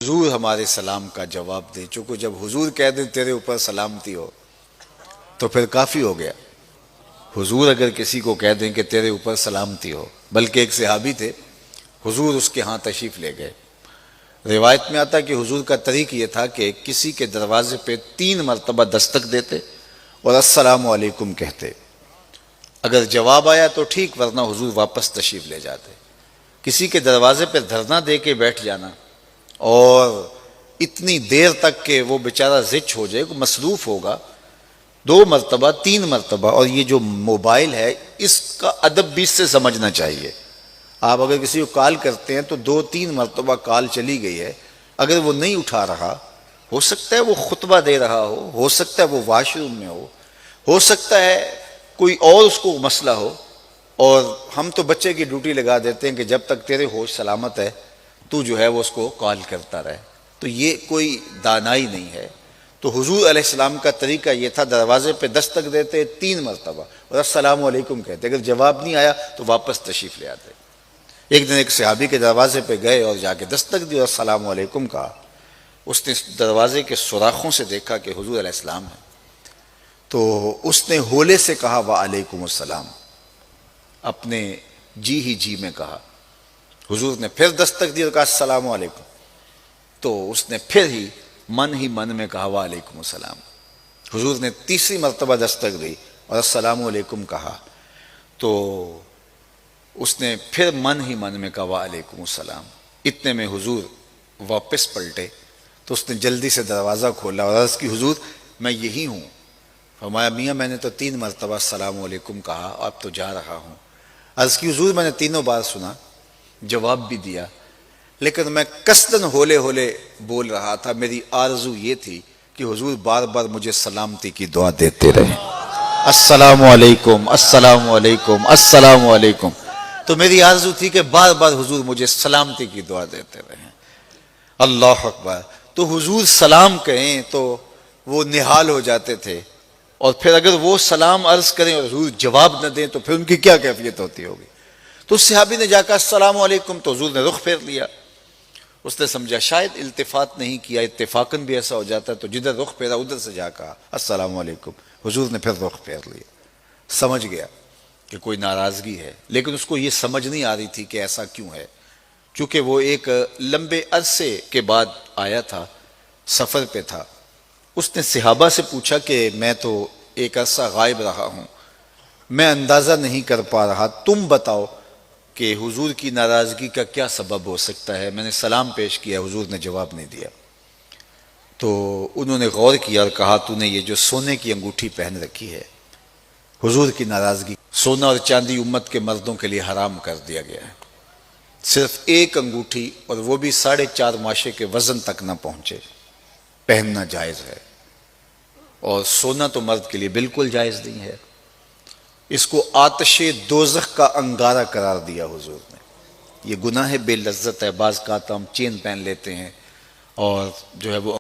حضور ہمارے سلام کا جواب دے، چونکہ جب حضور کہہ دیں تیرے اوپر سلامتی ہو تو پھر کافی ہو گیا۔ حضور اگر کسی کو کہہ دیں کہ تیرے اوپر سلامتی ہو، بلکہ ایک صحابی تھے، حضور اس کے ہاں تشریف لے گئے۔ روایت میں آتا کہ حضور کا طریق یہ تھا کہ کسی کے دروازے پہ 3 مرتبہ دستک دیتے اور السلام علیکم کہتے۔ اگر جواب آیا تو ٹھیک، ورنہ حضور واپس تشریف لے جاتے۔ کسی کے دروازے پہ دھرنا دے کے بیٹھ جانا اور اتنی دیر تک کہ وہ بیچارہ زچ ہو جائے، مصروف ہوگا، 2 مرتبہ 3 مرتبہ، اور یہ جو موبائل ہے اس کا ادب بھی اس سے سمجھنا چاہیے۔ آپ اگر کسی کو کال کرتے ہیں تو 2-3 مرتبہ کال چلی گئی ہے، اگر وہ نہیں اٹھا رہا، ہو سکتا ہے وہ خطبہ دے رہا ہو سکتا ہے وہ واش روم میں ہو سکتا ہے کوئی اور اس کو مسئلہ ہو، اور ہم تو بچے کی ڈیوٹی لگا دیتے ہیں کہ جب تک تیرے ہوش سلامت ہے تو جو ہے وہ اس کو کال کرتا رہے، تو یہ کوئی دانائی نہیں ہے۔ تو حضور علیہ السلام کا طریقہ یہ تھا، دروازے پہ دستک دیتے 3 مرتبہ اور السلام علیکم کہتے، اگر جواب نہیں آیا تو واپس تشریف لے آتے۔ ایک دن ایک صحابی کے دروازے پہ گئے اور جا کے دستک دی اور السلام علیکم کہا۔ اس نے دروازے کے سوراخوں سے دیکھا کہ حضور علیہ السلام ہے، تو اس نے ہولے سے کہا وعلیکم السلام، اپنے جی میں کہا۔ حضور نے پھر دستک دی اور کہا السلام علیکم، تو اس نے پھر ہی من میں کہا وعلیکم السلام۔ حضور نے تیسری مرتبہ دستک دی اور السلام علیکم کہا، تو اس نے پھر من میں کہا وعلیکم السلام۔ اتنے میں حضور واپس پلٹے تو اس نے جلدی سے دروازہ کھولا اور عرض کی حضور میں یہی ہوں۔ فرمایا میاں میں نے تو 3 مرتبہ السلام علیکم کہا، اب تو جا رہا ہوں۔ عرض کی حضور میں نے 3 بار سنا، جواب بھی دیا، لیکن میں قصداً ہولے بول رہا تھا، میری آرزو یہ تھی کہ حضور بار بار مجھے سلامتی کی دعا دیتے رہیں، السلام علیکم السلام علیکم السلام علیکم، تو میری آرزو تھی کہ بار بار حضور مجھے سلامتی کی دعا دیتے رہیں۔ اللہ اکبر۔ تو حضور سلام کہیں تو وہ نہال ہو جاتے تھے، اور پھر اگر وہ سلام عرض کریں اور حضور جواب نہ دیں تو پھر ان کی کیا کیفیت ہوتی ہوگی۔ تو صحابی نے جا کر السلام علیکم، تو حضور نے رخ پھیر لیا۔ اس نے سمجھا شاید التفات نہیں کیا، اتفاقاً بھی ایسا ہو جاتا ہے، تو جدھر رخ پھیرا ادھر سے جا کہا السلام علیکم۔ حضور نے پھر رخ پھیر لیا، سمجھ گیا کہ کوئی ناراضگی ہے، لیکن اس کو یہ سمجھ نہیں آ رہی تھی کہ ایسا کیوں ہے، چونکہ وہ ایک لمبے عرصے کے بعد آیا تھا، سفر پہ تھا۔ اس نے صحابہ سے پوچھا کہ میں تو ایک عرصہ غائب رہا ہوں، میں اندازہ نہیں کر پا رہا، تم بتاؤ کہ حضور کی ناراضگی کا کیا سبب ہو سکتا ہے۔ میں نے سلام پیش کیا، حضور نے جواب نہیں دیا۔ تو انہوں نے غور کیا اور کہا تو نے یہ جو سونے کی انگوٹھی پہن رکھی ہے، حضور کی ناراضگی، سونا اور چاندی امت کے مردوں کے لیے حرام کر دیا گیا ہے، صرف ایک انگوٹھی، اور وہ بھی 4.5 ماشے کے وزن تک نہ پہنچے، پہننا جائز ہے، اور سونا تو مرد کے لیے بالکل جائز نہیں ہے۔ اس کو آتش دوزخ کا انگارہ قرار دیا حضور نے۔ یہ گناہ بے لذت ہے۔ بعض کا ہم چین پہن لیتے ہیں اور جو ہے وہ